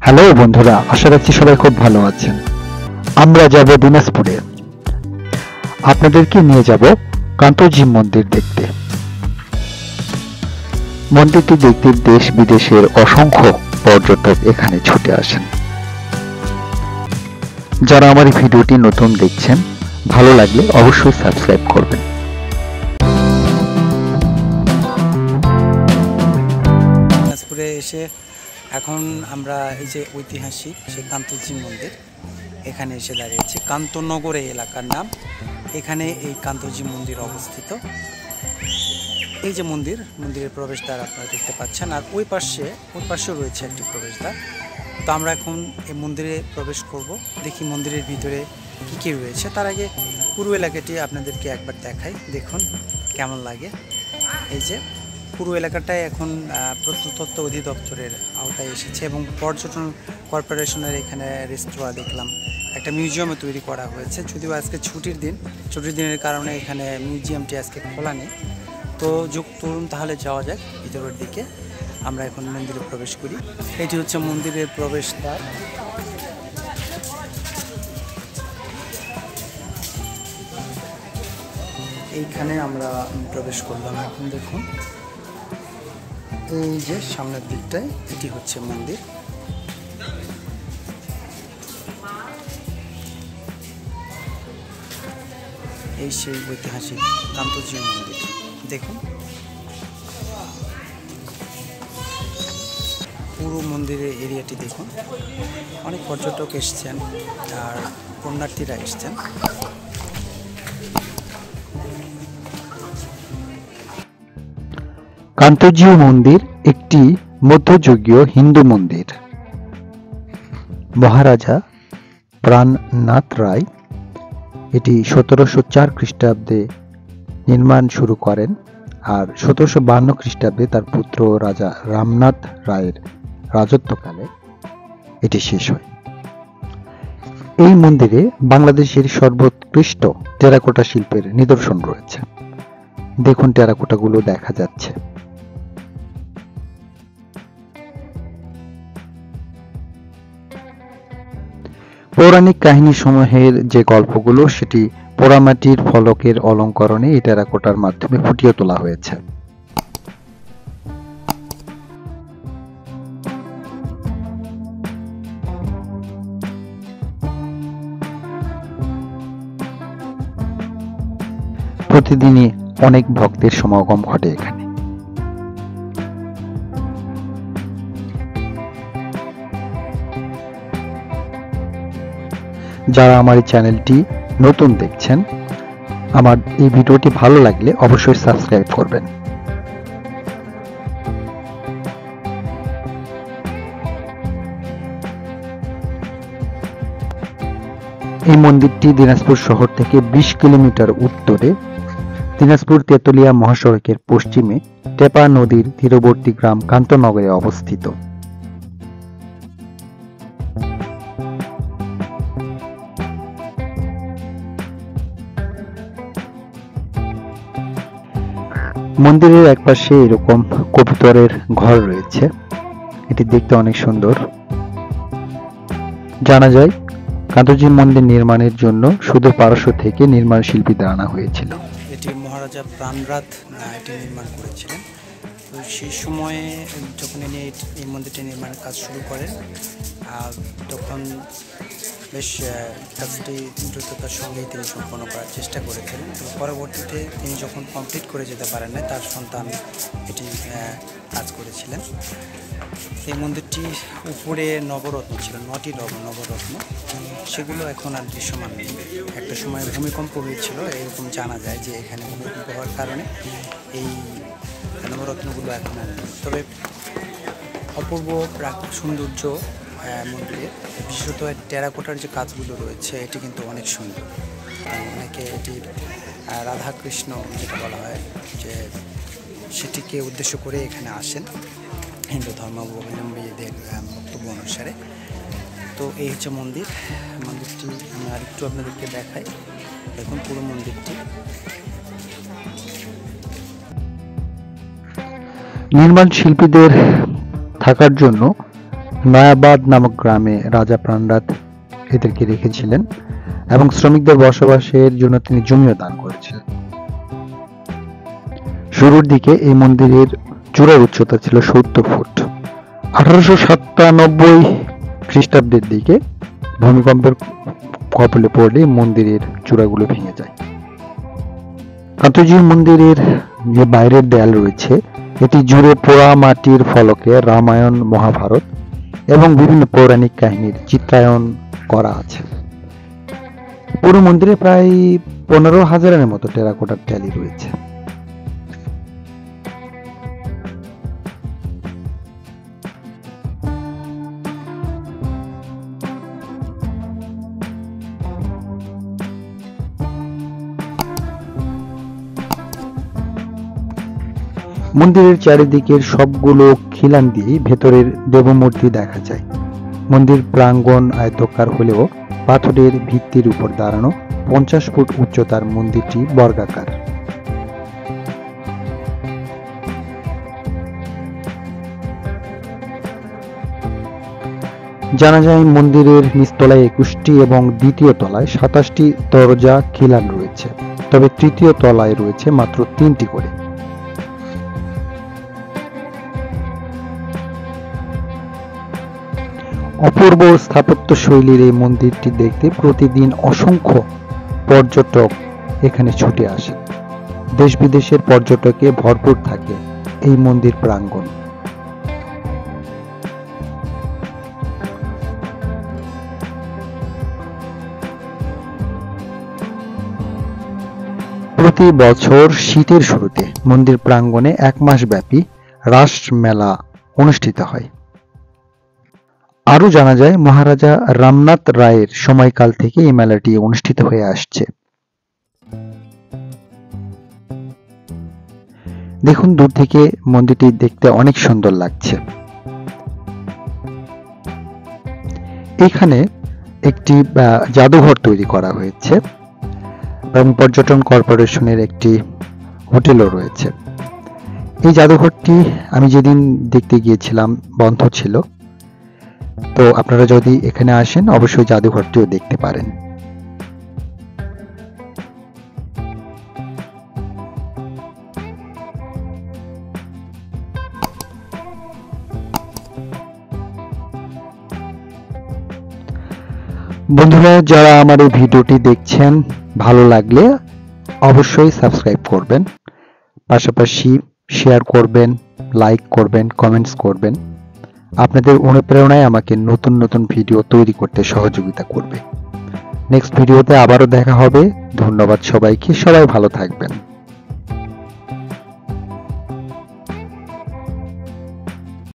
Hello বন্ধুরা, আশা রাখছি সবাই খুব ভালো আছেন। আমরা যাব দিনাজপুরে। আপনাদেরকে নিয়ে যাব কান্তজি মন্দির দেখতে। মন্দিরটি দেখতে দেশ বিদেশের অসংখ্য পর্যটক এখানে ছুটে আসেন। যারা আমার এই ভিডিওটি নতুন দেখছেন, ভালো লাগলে অবশ্যই সাবস্ক্রাইব করবেন। দিনাজপুরে এসে এখন আমরা এই যে ঐতিহাসিক সেই কান্তজি মন্দির এখানে এসে দাঁড়িয়েছি। কান্তনগর এই এলাকার নাম। এখানে এই কান্তজি মন্দির অবস্থিত। এই যে মন্দিরের প্রবেশদ্বার আপনারা দেখতে পাচ্ছেন, আর ওই পাশেও রয়েছে একটি প্রবেশদ্বার। তো আমরা এখন এই মন্দিরে প্রবেশ করব, দেখি মন্দিরের ভিতরে কী কী রয়েছে। তার আগে পুরো এলাকাটি আপনাদেরকে একবার দেখাই, দেখুন কেমন লাগে। এই যে পুরো এলাকাটাই এখন প্রত্নতত্ত্ব অধিদপ্তরের আওতায় এসেছে এবং পর্যটন কর্পোরেশনের এখানে রেস্তোরাঁ দেখলাম, একটা মিউজিয়ামও তৈরি করা হয়েছে। যদিও আজকে ছুটির দিনের কারণে এখানে মিউজিয়ামটি আজকে খোলা নেই। তো চলুন তাহলে যাওয়া যাক ভিতরের দিকে। আমরা এখন মন্দিরে প্রবেশ করি। এটি হচ্ছে মন্দিরের প্রবেশদ্বার। এইখানে আমরা প্রবেশ করলাম। এখন দেখুন এই যে সামনের দিকটায় এটি হচ্ছে মন্দির। এই সেই ঐতিহাসিক কান্তজি মন্দির দেখুন। পুরো মন্দিরের এরিয়াটি দেখুন। অনেক পর্যটক এসছেন আর পুণ্যার্থীরা এসছেন। কান্তজি মন্দির একটি মধ্যযুগীয় হিন্দু মন্দির। মহারাজা প্রাণনাথ রায় এটি 1704 খ্রিস্টাব্দে নির্মাণ শুরু করেন, আর 1752 খ্রিস্টাব্দে তার পুত্র রাজা রামনাথ রায়ের রাজত্বকালে এটি শেষ হয়। এই মন্দিরে বাংলাদেশের সর্বোৎকৃষ্ট টেরাকোটা শিল্পের নিদর্শন রয়েছে। দেখুন টেরাকোটাগুলো দেখা যাচ্ছে। পৌরাণিক কাহিনী সমূহের যে গল্পগুলো, সেটি পোড়ামাটির ফলকের অলঙ্করণে এই টেরাকোটার মাধ্যমে ফুটিয়ে তোলা হয়েছে। প্রতিদিনই অনেক ভক্তের সমাগম ঘটে এখানে। যারা আমার এই চ্যানেলটি নতুন দেখছেন, আমার এই ভিডিওটি ভালো লাগলে অবশ্যই সাবস্ক্রাইব করবেন। এই মন্দিরটি দিনাজপুর শহর থেকে 20 কিলোমিটার উত্তরে, দিনাজপুর তেতুলিয়া মহাসড়কের পশ্চিমে টেপা নদীর তীরবর্তী গ্রাম কান্তনগরে অবস্থিত। মন্দিরের একপাশে এরকম কবুতরের ঘর রয়েছে, এটি দেখতে অনেক সুন্দর। জানা যায় কান্তজি মন্দির নির্মাণের জন্য সুদূর পারস্য থেকে নির্মাণ শিল্পীদের আনা হয়েছিল। এটি মহারাজা প্রাণনাথ এটি নির্মাণ করেছিলেন। তো সেই সময়ে যখন ইনি এই মন্দিরটি নির্মাণের কাজ শুরু করেন, তখন বেশ কাজটি দ্রুততার সঙ্গেই তিনি সম্পন্ন করার চেষ্টা করেছিলেন। তো পরবর্তীতে তিনি যখন কমপ্লিট করে যেতে পারেন না, তার সন্তান এটি কাজ করেছিলেন। এই মন্দিরটি উপরে নবরত্ন ছিল, 9টি নবরত্ন, সেগুলো এখন আর দৃশ্যমান নেই। একটা সময় ভূমিকম্প হয়েছিল এরকম জানা যায়, যে এখানে ভূমিকম্প হওয়ার কারণে এই নবরত্নগুলো এখন আর নেই। তবে অপূর্ব সৌন্দর্য মন্দিরে, বিশেষত টেরাকোটার যে কাজগুলো রয়েছে এটি কিন্তু অনেক সুন্দর। অনেকে এটি রাধাকৃষ্ণ যেটা বলা হয়, যে সেটিকে উদ্দেশ্য করে এখানে আসেন হিন্দু ধর্মাবলম্বীদের বক্তব্য অনুসারে। তো এই হচ্ছে মন্দিরটি আমি আরেকটু আপনাদেরকে দেখাই। দেখুন পুরো মন্দিরটি। নির্মাণ শিল্পীদের থাকার জন্য নয়াবাদ নামক গ্রামে রাজা প্রাণরাত এদেরকে রেখেছিলেন এবং শ্রমিকদের বসবাসের জন্য তিনি জমিও দান করেছিলেন। শুরুর দিকে এই মন্দিরের চূড়ার উচ্চতা ছিল 70 ফুট। 1897 খ্রিস্টাব্দের দিকে ভূমিকম্পের কবলে পড়লে মন্দিরের চূড়াগুলো ভেঙে যায়। কান্তজি মন্দিরের যে বাইরের দেয়াল রয়েছে এটি জুড়ে পোড়া মাটির ফলকে রামায়ণ, মহাভারত এবং বিভিন্ন পৌরাণিক কাহিনীর চিত্রায়ন করা আছে। পুরো মন্দিরে প্রায় 15,000-এর মতো টেরাকোটার ট্যালি রয়েছে। মন্দিরের চারিদিকের সবগুলো খিলান দিয়ে ভেতরের দেবমূর্তি দেখা যায়। মন্দির প্রাঙ্গণ আয়তাকার হলেও পাথরের ভিত্তির উপর দাঁড়ানো 50 ফুট উচ্চতার মন্দিরটি বর্গাকার। জানা যায় মন্দিরের নিচতলায় 21টি এবং দ্বিতীয় তলায় 27টি দরজা খিলান রয়েছে, তবে তৃতীয় তলায় রয়েছে মাত্র 3টি করে। অপূর্ব স্থাপত্য শৈলীর এই মন্দিরটি দেখতে প্রতিদিন অসংখ্য পর্যটক এখানে ছুটে আসে। দেশ বিদেশের পর্যটকে ভরপুর থাকে এই মন্দির প্রাঙ্গণ। প্রতি বছর শীতের শুরুতে মন্দির প্রাঙ্গণে 1 মাস ব্যাপী রাস মেলা অনুষ্ঠিত হয়। আরো জানা যায় মহারাজা রামনাথ রায়ের সময়কাল থেকে এই মেলাটি অনুষ্ঠিত হয়ে আসছে। দেখুন, দূর থেকে মন্দিরটি দেখতে অনেক সুন্দর লাগছে। এখানে একটি জাদুঘর তৈরি করা হয়েছে এবং পর্যটন কর্পোরেশনের একটি হোটেলও রয়েছে। এই জাদুঘরটি আমি যেদিন দেখতে গিয়েছিলাম বন্ধ ছিল, তো আপনারা যদি এখানে আসেন অবশ্যই জাদুঘরটিও দেখতে পারেন। বন্ধুরা, যারা আমার এই ভিডিওটি দেখছেন, ভালো লাগলে অবশ্যই সাবস্ক্রাইব করবেন, পাশাপাশি শেয়ার করবেন, লাইক করবেন, কমেন্টস করবেন। আপনাদের অনুপ্রেরণায় আমাকে নতুন নতুন ভিডিও তৈরি করতে সহযোগিতা করবে। নেক্সট ভিডিওতে আবারও দেখা হবে। ধন্যবাদ সবাইকে, সবাই ভালো থাকবেন।